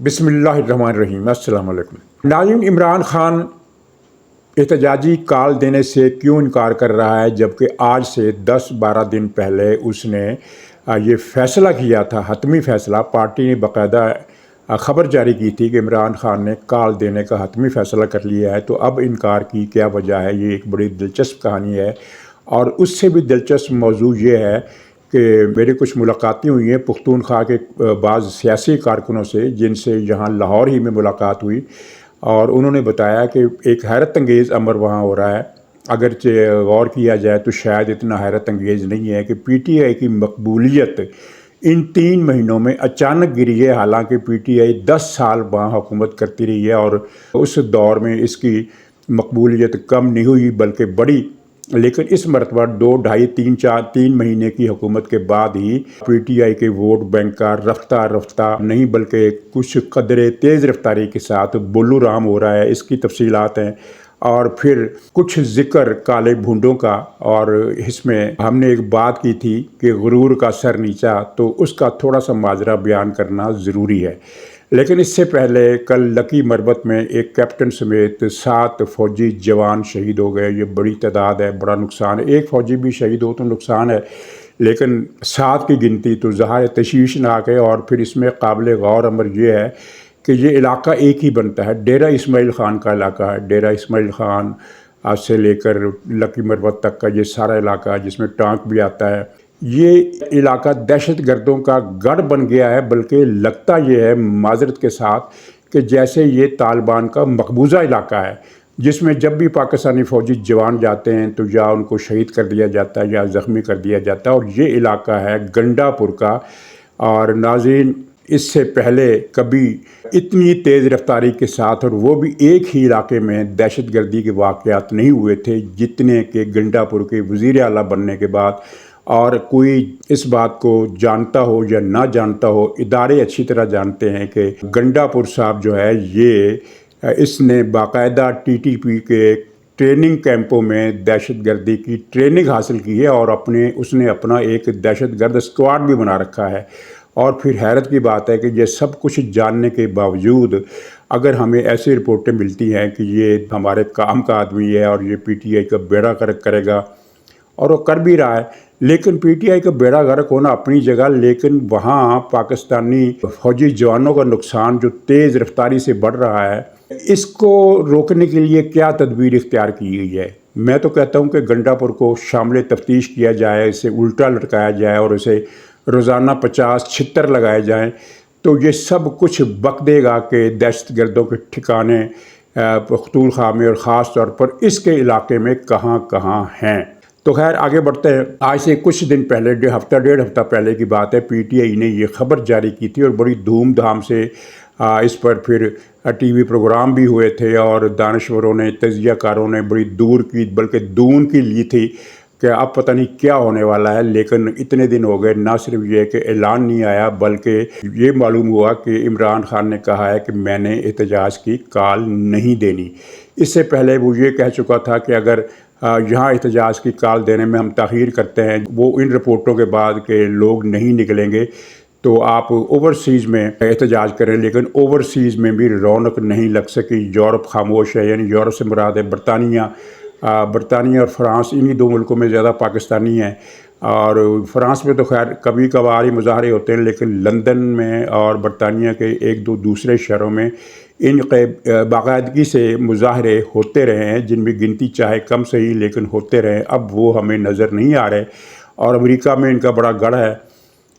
बिस्मिल्लाहिर्रहमानिर्रहीम। अस्सलाम वालेकुम। नाज़रीन, इमरान खान एहतजाजी कॉल देने से क्यों इनकार कर रहा है, जबकि आज से 10-12 दिन पहले उसने ये फ़ैसला किया था, हतमी फ़ैसला। पार्टी ने बाकायदा ख़बर जारी की थी कि इमरान खान ने कॉल देने का हतमी फ़ैसला कर लिया है। तो अब इनकार की क्या वजह है, ये एक बड़ी दिलचस्प कहानी है। और उससे भी दिलचस्प मौजू ये है कि मेरी कुछ मुलाकातें हुई हैं पुख्तूनख्वा के बाज़ सियासी कारकुनों से, जिनसे यहाँ लाहौर ही में मुलाकात हुई, और उन्होंने बताया कि एक हैरत अंगेज़ अमर वहाँ हो रहा है। अगरचे गौर किया जाए तो शायद इतना हैरत अंगेज़ नहीं है कि PTI की मकबूलियत इन 3 महीनों में अचानक गिरी है। हालांकि PTI 10 साल वहाँ हुकूमत करती रही है और उस दौर में इसकी मकबूलियत कम नहीं हुई बल्कि बढ़ी। लेकिन इस मरतबा 2, ढाई, 3 महीने की हुकूमत के बाद ही PTI के वोट बैंक का रफ्ता नहीं बल्कि कुछ कदरे तेज़ रफ्तारी के साथ बुल्लू राम हो रहा है। इसकी तफसीलात हैं। और फिर कुछ ज़िक्र काले भूंडों का, और इसमें हमने एक बात की थी कि गुरूर का सर नीचा, तो उसका थोड़ा सा माजरा बयान करना ज़रूरी है। लेकिन इससे पहले कल लकी मरबत में एक कैप्टन समेत 7 फ़ौजी जवान शहीद हो गए। ये बड़ी तादाद है, बड़ा नुकसान है। एक फ़ौजी भी शहीद हो तो नुकसान है, लेकिन 7 की गिनती तो ज़ाहिर तशवीशनाक है। और फिर इसमें काबिल गौर अमर ये है कि ये इलाका एक ही बनता है, डेरा इस्माइल ख़ान का इलाका है। डेरा इस्माइल ख़ान आज से लेकर लकी मरबत तक का ये सारा इलाका, जिसमें टांक भी आता है, ये इलाका दहशत गर्दों का गढ़ बन गया है। बल्कि लगता ये है माजरत के साथ कि जैसे ये तालिबान का मकबूजा इलाका है, जिसमें जब भी पाकिस्तानी फ़ौजी जवान जाते हैं तो या उनको शहीद कर दिया जाता है या ज़ख्मी कर दिया जाता है। और ये इलाका है गंडापुर का। और नाज़रीन, इससे पहले कभी इतनी तेज़ रफ्तारी के साथ, और वो भी एक ही इलाके में, दहशत गर्दी के वाक़यात नहीं हुए थे जितने के गंडापुर के वज़ीर आला बनने के बाद। और कोई इस बात को जानता हो या ना जानता हो, इदारे अच्छी तरह जानते हैं कि गंडापुर साहब जो है इसने बाकायदा TTP के ट्रेनिंग कैंपों में दहशत गर्दी की ट्रेनिंग हासिल की है और उसने अपना एक दहशत गर्द स्क्वाड भी बना रखा है। और फिर हैरत की बात है कि ये सब कुछ जानने के बावजूद अगर हमें ऐसी रिपोर्टें मिलती हैं कि ये हमारे काम का आदमी है और ये PTI का बेड़ा गर्क करेगा, और वो कर भी रहा है। लेकिन PTI का बेड़ा गर्क होना अपनी जगह, लेकिन वहाँ पाकिस्तानी फ़ौजी जवानों का नुकसान जो तेज़ रफ्तारी से बढ़ रहा है, इसको रोकने के लिए क्या तदबीर इख्तियार की गई है। मैं तो कहता हूँ कि गंडापुर को शामिल तफ्तीश किया जाए, इसे उल्टा लटकाया जाए और इसे रोज़ाना 50 छितर लगाए जाएँ, तो ये सब कुछ बक देगा कि दहशत गर्दों के ठिकाने पख्तूनख्वा में और ख़ास तौर पर इसके इलाके में कहाँ कहाँ हैं। तो खैर आगे बढ़ते हैं। आज से कुछ दिन पहले, डेढ़ हफ्ता पहले की बात है, PTI ने ये ख़बर जारी की थी और बड़ी धूमधाम से इस पर फिर TV प्रोग्राम भी हुए थे और दानश्वरों ने, तजियाकारों ने बड़ी दूर की बल्कि दून की ली थी कि अब पता नहीं क्या होने वाला है। लेकिन इतने दिन हो गए, ना सिर्फ ये कि ऐलान नहीं आया बल्कि ये मालूम हुआ कि इमरान खान ने कहा है कि मैंने एहतजाज की कॉल नहीं देनी। इससे पहले वो ये कह चुका था कि अगर यहाँ एहतजाज की कॉल देने में हम ताख़ीर करते हैं, वो इन रिपोर्टों के बाद के लोग नहीं निकलेंगे, तो आप ओवरसीज़ में एहतजाज करें। लेकिन ओवरसीज़ में भी रौनक नहीं लग सकी। यूरोप खामोश है, यानी यूरोप से मुराद है बरतानिया और फ़्रांस। इन्हीं 2 मुल्कों में ज़्यादा पाकिस्तानी हैं। और फ़्रांस में तो खैर कभी कभार ही मुजाहरे होते हैं, लेकिन लंदन में और बरतानिया के 1-2 दूसरे शहरों में बाकायदगी से मुजाहरे होते रहे हैं, जिनमें गिनती चाहे कम सही लेकिन होते रहे। अब वो हमें नज़र नहीं आ रहे। और अमेरिका में इनका बड़ा गढ़ है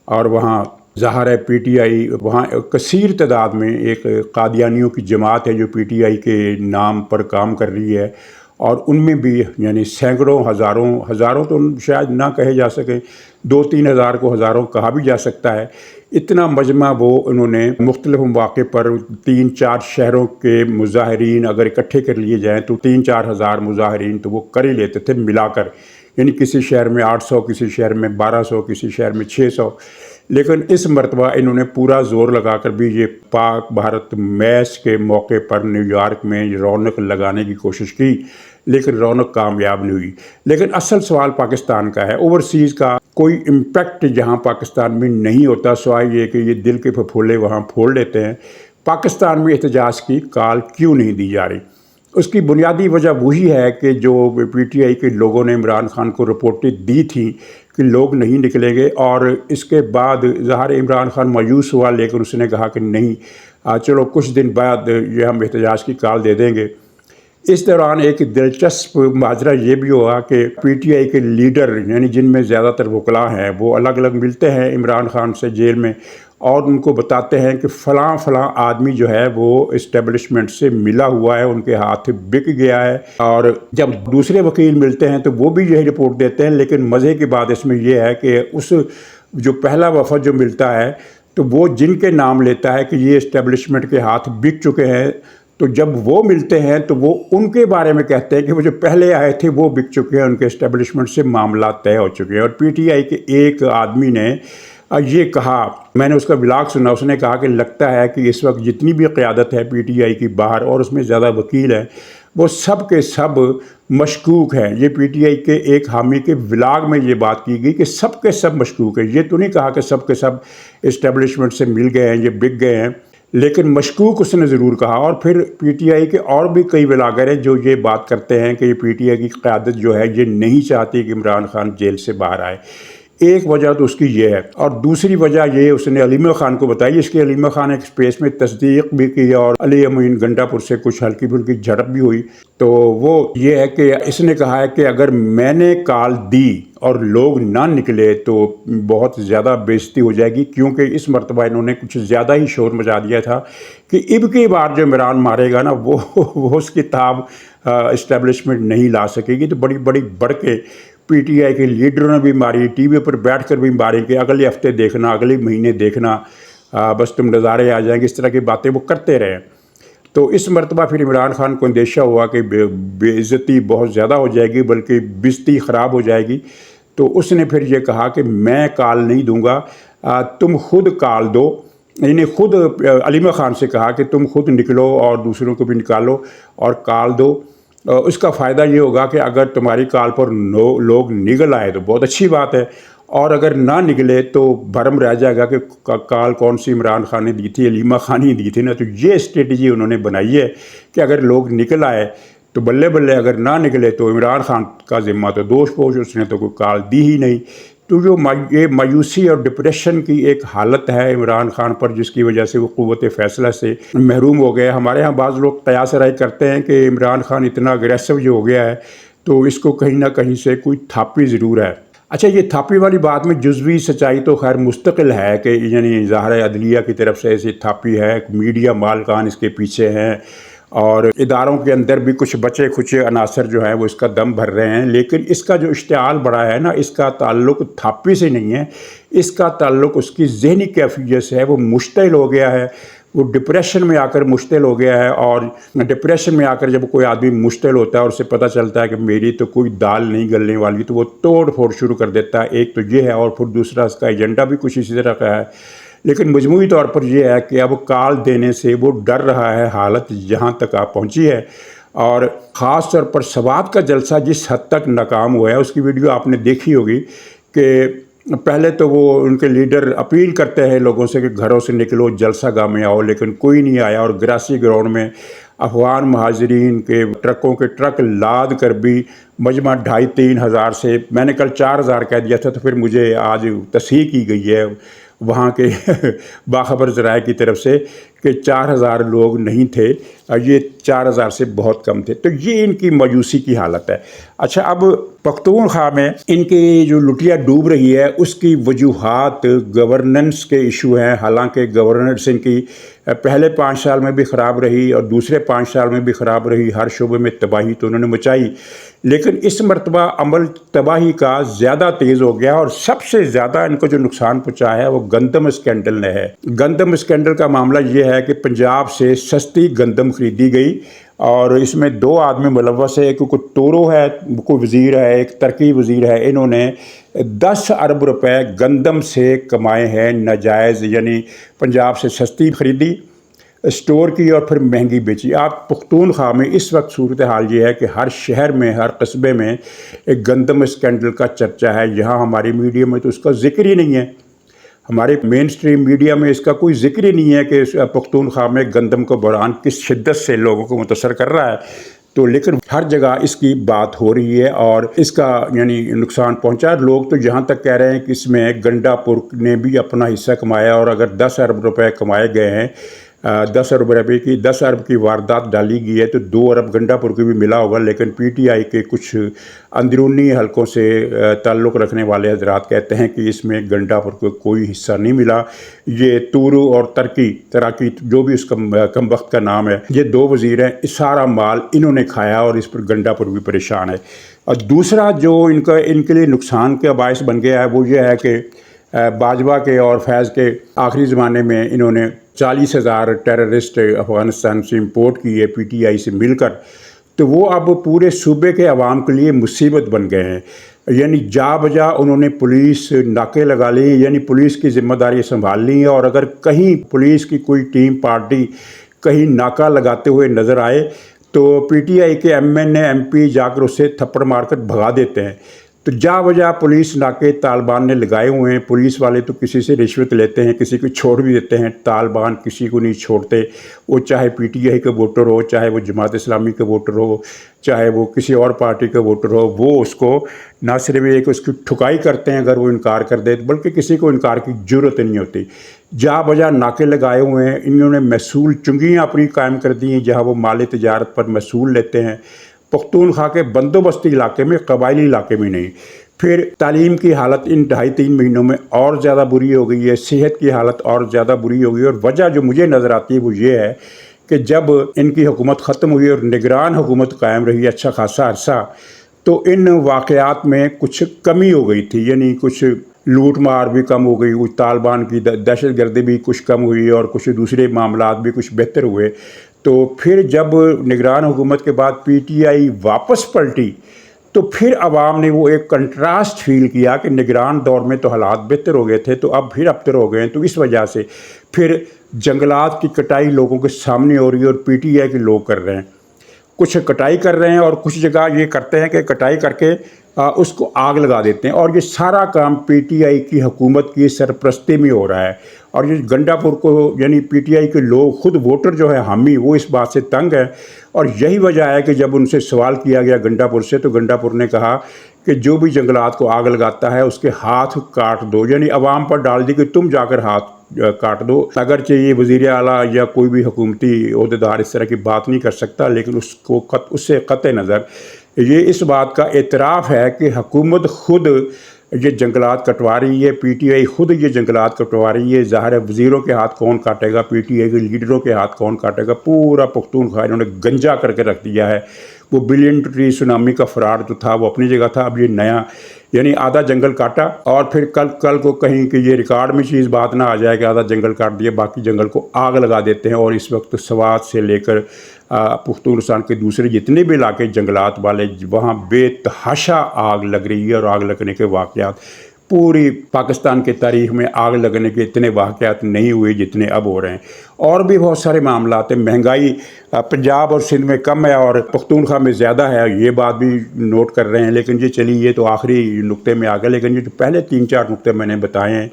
और वहाँ ज़ाहिर है PTI, वहाँ कसीर तादाद में एक कादियानियों की जमात है जो PTI के नाम पर काम कर रही है। और उनमें भी यानी सैकड़ों, हज़ारों तो शायद ना कहे जा सके, 2-3 हज़ार को हज़ारों कहा भी जा सकता है। इतना मजमा वो उन्होंने मुख्तलिफ मौक़े पर 3-4 शहरों के मुजाहिरीन अगर इकट्ठे कर लिए जाएँ तो 3-4 हज़ार मुजाहिरीन तो वो कर ही लेते थे मिलाकर। यानी किसी शहर में 800, किसी शहर में 1200, किसी शहर में 600। लेकिन इस मरतबा इन्होंने पूरा ज़ोर लगाकर भी ये पाक भारत मैच के मौके पर न्यूयॉर्क में रौनक लगाने की कोशिश की, लेकिन रौनक कामयाब नहीं हुई। लेकिन असल सवाल पाकिस्तान का है। ओवरसीज़ का कोई इम्पैक्ट जहाँ पाकिस्तान में नहीं होता, सिवाय ये कि ये दिल के फफोले वहाँ फोड़ लेते हैं। पाकिस्तान में एहतजाज की कॉल क्यों नहीं दी जा रही। उसकी बुनियादी वजह वही है कि जो पीटीआई के लोगों ने इमरान खान को रिपोर्टें दी थी कि लोग नहीं निकलेंगे, और इसके बाद ज़ाहिर इमरान खान मायूस हुआ, लेकिन उसने कहा कि नहीं, चलो कुछ दिन बाद ये हम एहतजाज की कॉल दे देंगे। इस दौरान एक दिलचस्प माजरा ये भी हुआ कि पीटीआई के लीडर यानी जिनमें ज़्यादातर वकला हैं वो अलग अलग मिलते हैं इमरान खान से जेल में, और उनको बताते हैं कि फ़लाँ फ़लाँ आदमी जो है वो इस्टेब्लिशमेंट से मिला हुआ है, उनके हाथ बिक गया है। और जब दूसरे वकील मिलते हैं तो वो भी यही रिपोर्ट देते हैं, लेकिन मज़े की बात इसमें यह है कि उस जो पहला वफद जो मिलता है तो वो जिनके नाम लेता है कि ये इस्टेब्लिशमेंट के हाथ बिक चुके हैं, तो जब वो मिलते हैं तो वो उनके बारे में कहते हैं कि वो जो पहले आए थे वो बिक चुके हैं, उनके इस्टेब्लिशमेंट से मामला तय हो चुके हैं। और पीटीआई के एक आदमी ने ये कहा, मैंने उसका व्लॉग सुना, उसने कहा कि लगता है कि इस वक्त जितनी भी क़यादत है पीटीआई की बाहर, और उसमें ज़्यादा वकील हैं, वो सब के सब मशकूक हैं। ये पीटीआई के एक हामी के व्लॉग में ये बात की गई कि सब के सब मशकूक हैं। ये तो नहीं कहा कि सब के सब इस्टेब्लिशमेंट से मिल गए हैं, ये बिक गए हैं, लेकिन मशकूक उसने ज़रूर कहा। और फिर पीटीआई के और भी कई व्लागर हैं जो ये बात करते हैं कि ये पीटीआई की क़यादत जो है ये नहीं चाहती कि इमरान खान जेल से बाहर आए। एक वजह तो उसकी ये है, और दूसरी वजह ये उसने अलीमा खान को बताई। इसके अलीमा खान एक स्पेस में तस्दीक भी की और अली अमीन गंडापुर से कुछ हल्की फुल्की झड़प भी हुई। तो वो ये है कि इसने कहा है कि अगर मैंने कॉल दी और लोग ना निकले तो बहुत ज़्यादा बेइज्जती हो जाएगी, क्योंकि इस मरतबा इन्होंने कुछ ज़्यादा ही शोर मचा दिया था कि अब की बार जो इमरान मारेगा ना वो उसकी ताब इस्टेब्लिशमेंट नहीं ला सकेगी। तो बड़ी बड़ी बढ़ के पीटीआई के लीडरों ने भी मारी, टीवी पर बैठकर भी मारी कि अगले हफ्ते देखना, अगले महीने देखना, बस तुम नज़ारे आ जाएंगे, इस तरह की बातें वो करते रहे। तो इस मरतबा फिर इमरान खान को अंदेशा हुआ कि बेइज्जती बहुत ज़्यादा हो जाएगी, बल्कि बेइज्जती ख़राब हो जाएगी। तो उसने फिर ये कहा कि मैं कॉल नहीं दूंगा, तुम खुद कॉल दो। इन्हें खुद अलीमा खान से कहा कि तुम खुद निकलो और दूसरों को भी निकालो और कॉल दो। उसका फ़ायदा ये होगा कि अगर तुम्हारी कॉल पर लोग निकल आए तो बहुत अच्छी बात है, और अगर ना निकले तो भरम रह जाएगा कि कॉल कौन सी इमरान खान ने दी थी, अलीमा खान ही दी थी ना। तो ये स्ट्रेटजी उन्होंने बनाई है कि अगर लोग निकल आए तो बल्ले बल्ले, अगर ना निकले तो इमरान खान का ज़िम्मा तो दोष पोष, उसने तो कोई कॉल दी ही नहीं। तो जो ये मायूसी और डिप्रेशन की एक हालत है इमरान खान पर, जिसकी वजह से वो क़ुव्वत फ़ैसला से महरूम हो गए। हमारे यहाँ बाज़ लोग कयास राय करते हैं कि इमरान खान इतना अग्रेसिव जो हो गया है तो इसको कहीं ना कहीं से कोई थापी ज़रूर है। अच्छा, ये थापी वाली बात में जुज़वी सच्चाई तो खैर मुस्तकिल है कि यानी ज़ाहिर अदलिया की तरफ से ऐसी थापी है, मीडिया मालकान इसके पीछे हैं, और इदारों के अंदर भी कुछ बचे खुचे अनासर जो हैं वो इसका दम भर रहे हैं। लेकिन इसका जो इश्तिआल बड़ा है ना, इसका ताल्लुक थापी से नहीं है, इसका ताल्लुक उसकी ज़हनी कैफियत से है। वो मुश्तिल हो गया है, वो डिप्रेशन में आकर मुश्तिल हो गया है। और डिप्रेशन में आकर जब कोई आदमी मुश्तिल होता है और उसे पता चलता है कि मेरी तो कोई दाल नहीं गलने वाली, तो वो तोड़ फोड़ शुरू कर देता है। एक तो ये है, और फिर दूसरा उसका एजेंडा भी कुछ इसी तरह का है। लेकिन मजमूई तौर पर यह है कि अब कॉल देने से वो डर रहा है, हालत यहाँ तक आ पहुँची है। और ख़ास तौर पर सवात का जलसा जिस हद तक नाकाम हुआ है, उसकी वीडियो आपने देखी होगी कि पहले तो वो उनके लीडर अपील करते हैं लोगों से कि घरों से निकलो, जलसा गाह में आओ, लेकिन कोई नहीं आया। और ग्रासी ग्राउंड में अफगान महाजरीन के ट्रकों के ट्रक लाद कर भी मजमा 2,500-3 हज़ार से, मैंने कल 4,000 कह दिया था, तो फिर मुझे आज तस्हीह की गई है वहाँ के बाखबर ज़राए की तरफ से कि 4,000 लोग नहीं थे, ये 4,000 से बहुत कम थे। तो ये इनकी मायूसी की हालत है। अच्छा, अब पख्तूनख्वा में इनकी जो लुटिया डूब रही है उसकी वजूहात गवर्नेंस के इशू हैं। हालांकि गवर्नेंस इनकी पहले 5 साल में भी ख़राब रही और दूसरे 5 साल में भी ख़राब रही, हर शोबे में तबाही तो उन्होंने मचाई, लेकिन इस मरतबा अमल तबाही का ज़्यादा तेज़ हो गया। और सबसे ज़्यादा इनको जो नुकसान पहुँचा है वो गंदम स्कैंडल ने है। गंदम स्कैंडल का मामला ये है कि पंजाब से सस्ती गंदम खरीदी गई और इसमें 2 आदमी मुलव्वस है, कोई टोरो है, कोई वज़ीर है, एक तरकी वज़ीर है। इन्होंने 10 अरब रुपए गंदम से कमाए हैं नाजायज़, यानी पंजाब से सस्ती खरीदी, स्टोर की और फिर महंगी बेची। आप पख्तूनख्वा में इस वक्त सूरत हाल ये है कि हर शहर में, हर कस्बे में एक गंदम स्कैंडल का चर्चा है। यहाँ हमारी मीडिया में तो उसका जिक्र ही नहीं है। ہمارے مین سٹریم میڈیا میں اس کا کوئی ذکر ہی نہیں ہے کہ پختونخوا میں گندم کا بحران کس شدت سے لوگوں کو متاثر کر رہا ہے، تو لیکن ہر جگہ اس کی بات ہو رہی ہے اور اس کا نقصان پہنچا۔ لوگ تو جہاں تک کہہ رہے ہیں کہ اس میں گنڈا پور نے بھی اپنا حصہ کمایا، اور اگر 10 ارب روپے کمائے گئے ہیں، 10 ارب کی واردات ڈالی گئی ہے، تو 2 ارب گنڈا پور کی بھی ملا ہوگا۔ لیکن پی ٹی آئی کے کچھ اندرونی حلقوں سے تعلق رکھنے والے حضرات کہتے ہیں کہ اس میں گنڈا پور کو کوئی حصہ نہیں ملا، یہ تورو اور تراکی جو بھی اس کا کم وقت کا نام ہے، یہ 2 وزیر ہیں، اس سارا مال انہوں نے کھایا اور اس پر گنڈا پور بھی پریشان ہے۔ اور دوسرا جو ان کے لیے نقصان کا باعث بن گیا ہے وہ یہ ہے کہ باجوہ کے اور فیض کے آخری زمانے میں انہوں نے 40,000 ٹیررسٹ افغانستان سے امپورٹ کیے پی ٹی آئی سے مل کر، تو وہ اب پورے صوبے کے عوام کے لیے مصیبت بن گئے ہیں۔ یعنی جا بجا انہوں نے پولیس ناکے لگا لی، یعنی پولیس کی ذمہ داری سنبھال لی ہے، اور اگر کہیں پولیس کی کوئی ٹیم پارٹی کہیں ناکہ لگاتے ہوئے نظر آئے تو پی ٹی آئی کے M N A M P جا کر اسے تھپڑ مار کر بھگا دیتے ہیں۔ تو جا بجا پولیس ناکے طالبان نے لگائے ہوئے ہیں۔ پولیس والے تو کسی سے رشوت لیتے ہیں، کسی کو چھوڑ بھی دیتے ہیں، طالبان کسی کو نہیں چھوڑتے، وہ چاہے پی ٹی آئی کا ووٹر ہو، چاہے وہ جماعت اسلامی کا ووٹر ہو، چاہے وہ کسی اور پارٹی کا ووٹر ہو، وہ اس کو نہ صرف ایک اس کی ٹھکائی کرتے ہیں اگر وہ انکار کر دے، بلکہ کسی کو انکار کی ضرورت نہیں ہوتی۔ جا بجا ناکے لگائے ہوئے ہیں، انہوں نے محصول چنگیاں اپنی قائم کر دی ہیں جہاں وہ مال تجارت پر محصول لیتے ہیں، پختونخوا کے بندوبستی علاقے میں، قبائلی علاقے میں نہیں۔ پھر تعلیم کی حالت ان 2.5-3 مہینوں میں اور زیادہ بری ہو گئی ہے، صحت کی حالت اور زیادہ بری ہو گئی ہے، اور وجہ جو مجھے نظر آتی ہے وہ یہ ہے کہ جب ان کی حکومت ختم ہوئی اور نگران حکومت قائم رہی اچھا خاصا عرصہ، تو ان واقعات میں کچھ کمی ہو گئی تھی، یعنی کچھ لوٹ مار بھی کم ہو گئی، کچھ طالبان کی دہشت گردی بھی کچھ کم ہوئی، اور کچھ دوسرے معاملات بھی کچھ بہتر ہوئے۔ تو پھر جب نگران حکومت کے بعد پی ٹی آئی واپس پلٹی تو پھر عوام نے وہ ایک کنٹراسٹ فیل کیا کہ نگران دور میں تو حالات بہتر ہو گئے تھے، تو اب پھر ابتر ہو گئے ہیں، تو اس وجہ سے پھر جنگلات کی کٹائی لوگوں کے سامنے ہو رہی ہے، اور پی ٹی آئی کے لوگ کر رہے ہیں، کچھ کٹائی کر رہے ہیں، اور کچھ جگہ یہ کرتے ہیں کہ کٹائی کر کے اس کو آگ لگا دیتے ہیں، اور یہ سارا کام پی ٹی آئی کی حکومت کی سرپرستی میں ہو رہا ہے۔ اور یہ گنڈا پور کو یعنی پی ٹی آئی کے لوگ خود ووٹر جو ہے حامی، وہ اس بات سے تنگ ہے، اور یہی وجہ ہے کہ جب ان سے سوال کیا گیا گنڈا پور سے، تو گنڈا پور نے کہا کہ جو بھی جنگلات کو آگ لگاتا ہے اس کے ہاتھ کاٹ دو، یعنی عوام پر ڈال دی کہ تم جا کر ہاتھ کاٹ دو۔ اگرچہ یہ وزیر اعلیٰ یا کوئی بھی حکومتی عہدیدار اس طرح کی بات نہیں کر سکتا، لیکن اس سے قطع نظر یہ اس بات کا اعتراف ہے کہ حکومت خود یہ جنگلات کٹوا رہی ہے، پی ٹی آئی خود یہ جنگلات کٹوا رہی ہے۔ ظاہر ہے وزیروں کے ہاتھ کون کاٹے گا، پی ٹی آئی کے لیڈروں کے ہاتھ کون کاٹے گا، پورا پختونخوا انہوں نے گنجا کر کے رکھ دیا ہے۔ وہ بلین ٹری سونامی کا فرار جو تھا وہ اپنی جگہ تھا، اب یہ نیا، یعنی آدھا جنگل کاٹا، اور پھر کل کو کہیں کہ یہ ریکارڈ میں چیز بات نہ آ جائے کہ آدھا جنگل کاٹ دیا، باقی جنگل کو آگ لگا دیتے ہیں۔ اور اس وقت سوات سے لے کر پختونستان کے دوسرے جتنے بھی علاقے جنگلات والے، وہاں بے تحاشا آگ لگ رہی ہے، اور آگ لگنے کے واقعات پوری پاکستان کی تاریخ میں آگ لگنے کے اتنے واقعات نہیں ہوئے جتنے اب ہو رہے ہیں۔ اور بھی بہت سارے معاملات ہیں، مہنگائی پنجاب اور سندھ میں کم ہے اور پختونخوا میں زیادہ ہے، یہ بات بھی نوٹ کر رہے ہیں، لیکن یہ چلی یہ تو آخری نقطے میں آ گئے، لیکن یہ جو پہلے 3-4 نقطے میں نے بتائے ہیں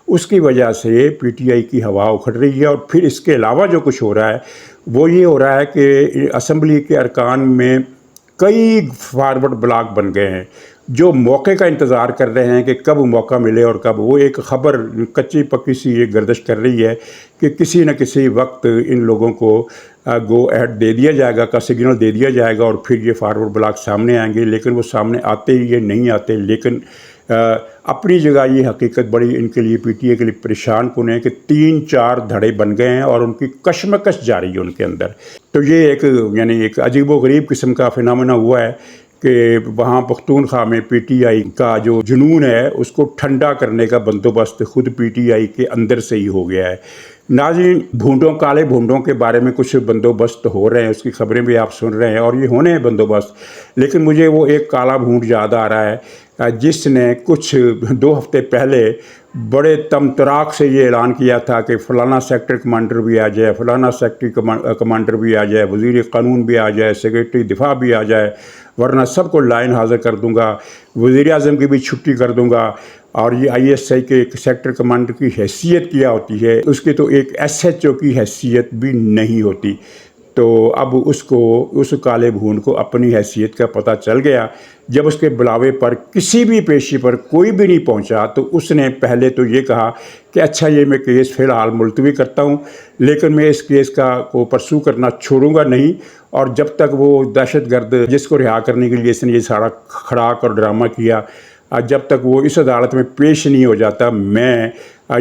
اس کی وجہ سے پی ٹی آئی کی ہوا اکھڑ رہی ہے۔ اور پھر اس کے علاوہ جو کچھ ہو رہا ہے وہ یہ ہو رہا ہے کہ اسمبلی کے ارکان میں کئی فارورڈ بلاک بن گئے ہیں جو موقع کا انتظار کر رہے ہیں کہ کب موقع ملے، اور کب وہ ایک خبر کچی پکی سی یہ گردش کر رہی ہے کہ کسی نہ کسی وقت ان لوگوں کو گو ایڈ دے دیا جائے گا، کا سگنل دے دیا جائے گا، اور پھر یہ فارورڈ بلاک سامنے آئیں گے۔ لیکن وہ سامنے آتے ہی یہ نہیں آتے، لیکن اپنی جگہ یہ حقیقت بڑی ان کے لیے پی ٹی آئی کے لیے پریشان کن ہے کہ 3-4 دھڑے بن گئے ہیں اور ان کی کشمکش جاری ہے ان کے اندر۔ تو یہ ایک عجیب و غریب قسم کا فینامنا ہوا ہے کہ وہاں پختونخوا میں پی ٹی آئی کا جو جنون ہے اس کو ٹھنڈا کرنے کا بندوبست خود پی ٹی آئی کے اندر سے ہی ہو گیا ہے۔ ناظرین، کالے بھونڈوں کے بارے میں کچھ بندوبست ہو رہے ہیں، اس کی خبریں بھی آپ سن رہے ہیں، اور یہ ہونے ہیں بندوبست، لیکن مجھے وہ ایک کالا بھونڈ یاد آ رہا ہے جس نے کچھ 2 ہفتے پہلے بڑے تمطراق سے یہ اعلان کیا تھا کہ فلانا سیکٹر کمانڈر بھی آ جائے، فلانا سیکٹر کمانڈر بھی آ جائے، وزیر قانون بھی آ جائے، سیکرٹری دفاع بھی آ جائے، ورنہ سب کو لائن حاضر کر دوں گا، وزیر اعظم کی بھی چھٹی کر دوں گا، اور یہ ISI کے ایک سیکٹر کمانڈر کی حیثیت کیا ہوتی ہے، اس کی تو ایک SHO کی حیثیت بھی نہیں ہوتی۔ تو اب اس کالے بھون کو اپنی حیثیت کا پتہ چل گیا۔ جب اس کے بلاوے پر کسی بھی پیشی پر کوئی بھی نہیں پہنچا تو اس نے پہلے تو یہ کہا کہ اچھا یہ میں کیس فی الحال ملتوی کرتا ہوں، لیکن میں اس کیس کو پرسو کرنا چھوڑوں گا نہیں، اور جب تک وہ دہشت گرد جس کو رہا کرنے کے لیے اس نے یہ سارا کھڑاک اور ڈرامہ کیا، جب تک وہ اس عدالت میں پیش نہیں ہو جاتا میں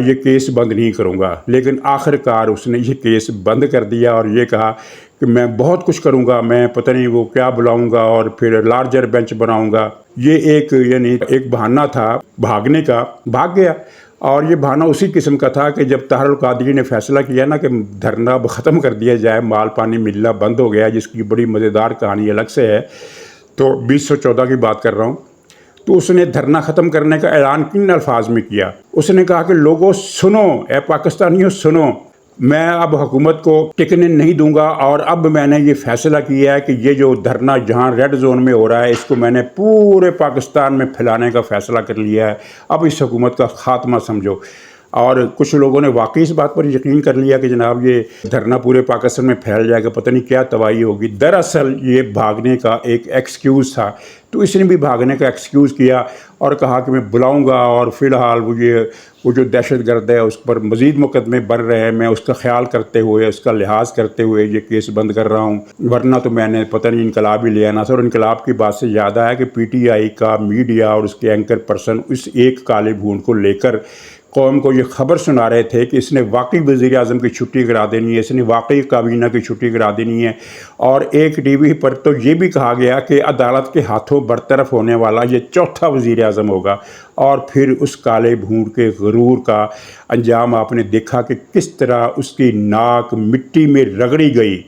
یہ کیس بند نہیں کروں گا۔ لیکن آخر کار اس نے یہ کیس بند کر دیا اور یہ کہا کہ میں بہت کچھ کروں گا، میں پتہ نہیں وہ کیا بلاؤں گا اور پھر لارجر بینچ بناؤں گا۔ یہ ایک بہانہ تھا بھاگنے کا، بھاگ گیا۔ اور یہ بہانہ اسی قسم کا تھا کہ جب طاہر القادری نے فیصلہ کیا نا کہ دھرنا ختم کر دیا جائے، مال پانی ملنا بند ہو گیا، جس کی بڑی مزیدار کہانی الگ سے ہے، تو 2014 کی بات کر رہا ہوں، تو اس نے دھرنا ختم کرنے کا اعلان کن الفاظ میں کیا؟ اس نے کہا کہ لوگوں سنو، اے پاکستانیوں سنو، میں اب حکومت کو ٹکنے نہیں دوں گا، اور اب میں نے یہ فیصلہ کیا ہے کہ یہ جو دھرنا جہاں ریڈ زون میں ہو رہا ہے اس کو میں نے پورے پاکستان میں پھیلانے کا فیصلہ کر لیا ہے، اب اس حکومت کا خاتمہ سمجھو۔ اور کچھ لوگوں نے واقعی اس بات پر یقین کر لیا کہ جناب یہ دھرنا پورے پاکستان میں پھیل جائے گا، پتہ نہیں کیا تباہی ہوگی۔ دراصل یہ بھاگنے کا ایک ایکسکیوز تھا، تو اس نے بھی بھاگنے کا ایکسکیوز کیا اور کہا کہ میں بلاؤں گا، اور فی الحال وہ جو دہشت گرد ہے اس پر مزید مقدمے بڑھ رہے ہیں، میں اس کا خیال کرتے ہوئے، اس کا لحاظ کرتے ہوئے یہ کیس بند کر رہا ہوں، ورنہ تو میں نے پتہ نہیں انقلاب ہی لے آنا تھا۔ اور انقلاب کی بات سے یاد آیا کہ PTI کا میڈیا اور اس کے اینکر پرسن اس ایک کالے بھون کو لے کر قوم کو یہ خبر سنا رہے تھے کہ اس نے واقعی وزیر اعظم کی چھٹی کرا دینی ہے، اس نے واقعی کابینہ کی چھٹی کرا دینی ہے۔ اور ایک ٹی وی پر تو یہ بھی کہا گیا کہ عدالت کے ہاتھوں برطرف ہونے والا یہ چوتھا وزیر اعظم ہوگا۔ اور پھر اس کالے بھون کے غرور کا انجام آپ نے دیکھا کہ کس طرح اس کی ناک مٹی میں رگڑی گئی،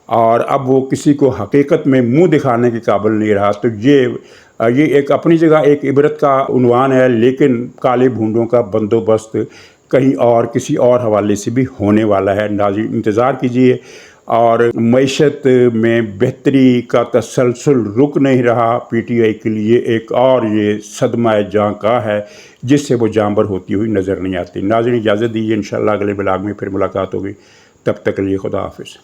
اور اب وہ کسی کو حقیقت میں منہ دکھانے کے قابل نہیں رہا۔ تو یہ ایک اپنی جگہ ایک عبرت کا عنوان ہے، لیکن کالے بھونڈوں کا بندوبست کہیں اور کسی اور حوالے سے بھی ہونے والا ہے۔ ناظرین انتظار کیجیے۔ اور معیشت میں بہتری کا تسلسل رک نہیں رہا، PTI کے لیے ایک اور یہ صدمہ جاں کا ہے جس سے وہ جانبر ہوتی ہوئی نظر نہیں آتی۔ ناظرین اجازت دیجیے، انشاءاللہ اگلے بلاگ میں پھر ملاقات ہوگی، تب تک کے لیے خدا حافظ۔